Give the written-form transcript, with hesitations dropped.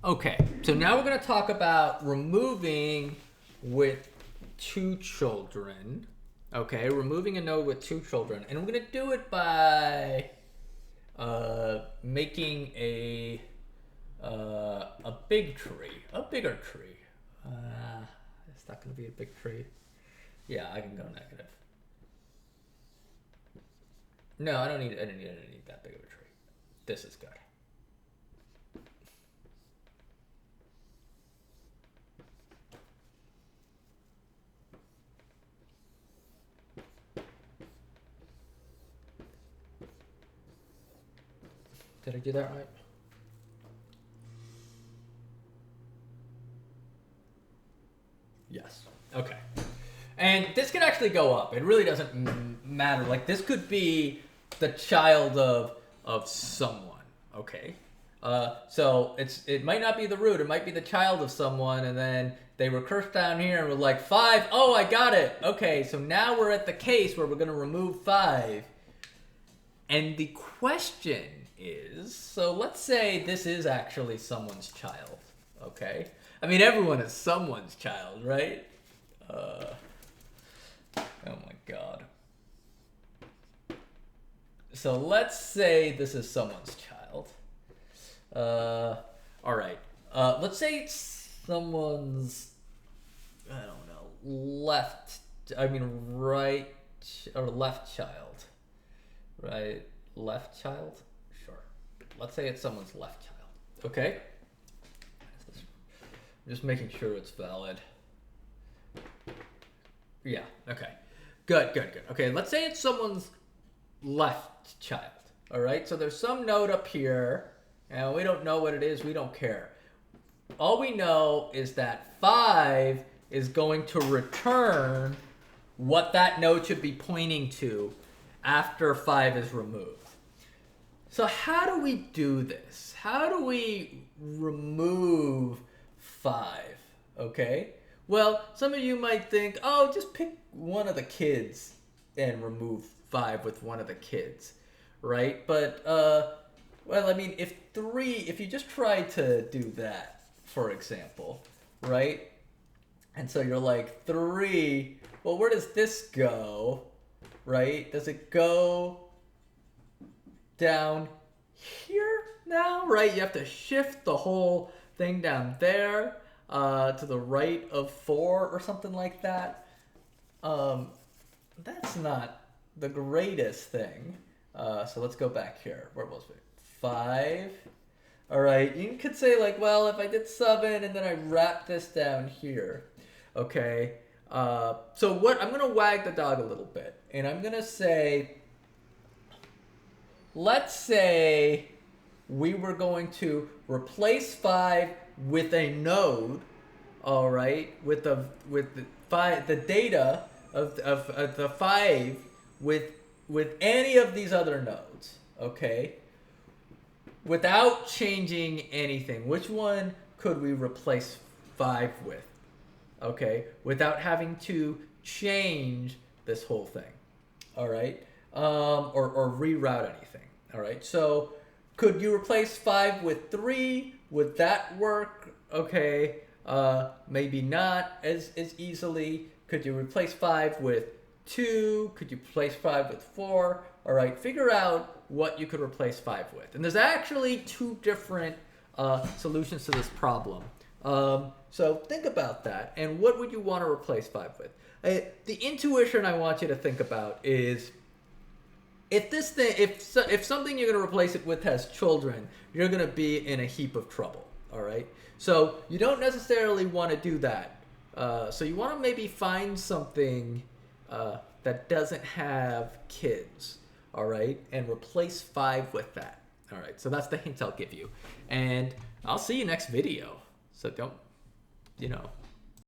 Okay, so now we're going to talk about removing with two children. Okay, removing a node with two children. And we're going to do it by making a big tree, a bigger tree. It's not going to be a big tree. Yeah, I can go negative. No, I don't need that big of a tree. This is good. Did I do that right? Yes. Okay. And this can actually go up. It really doesn't matter. Like, this could be the child of someone. Okay. So it might not be the root. It might be the child of someone, and then they recurse down here and we're like 5. Oh, I got it. Okay. So now we're at the case where we're going to remove 5. And the question is, so let's say this is actually someone's child. Okay. I mean, everyone is someone's child, right? Oh my God. So let's say this is someone's child. All right. Let's say it's someone's, I don't know, right or left child. Right? Left child? Sure. Let's say it's someone's left child. Okay? I'm just making sure it's valid. Yeah, okay. Good. Okay, let's say it's someone's left child. All right, so there's some node up here, and we don't know what it is. We don't care. All we know is that 5 is going to return what that node should be pointing to after 5 is removed. So how do we do this? How do we remove 5? Okay? Well, some of you might think, oh, just pick one of the kids and remove 5 with one of the kids, right? But, well, I mean, if you just try to do that, for example, right? And so you're like, 3, well, where does this go, right? Does it go down here now, right? You have to shift the whole thing down there. To the right of 4 or something like that. That's not the greatest thing. So let's go back here. Where was it? 5. All right. You could say like, well, if I did 7 and then I wrap this down here. Okay. So what I'm going to wag the dog a little bit. And I'm going to say, let's say we were going to replace 5 with a node, all right, with the data of the 5 with any of these other nodes, okay, without changing anything. Which one could we replace 5 with, okay, without having to change this whole thing, all right, or reroute anything, all right? So could you replace 5 with 3? Would that work? Okay, maybe not as easily. Could you replace 5 with 2? Could you replace 5 with 4? All right, figure out what you could replace 5 with. And there's actually 2 different solutions to this problem. So think about that. And what would you want to replace 5 with? The intuition I want you to think about is, if something you're going to replace it with has children, you're going to be in a heap of trouble, all right? So you don't necessarily want to do that. So you want to maybe find something that doesn't have kids, all right? And replace 5 with that, all right? So that's the hint I'll give you. And I'll see you next video. So don't,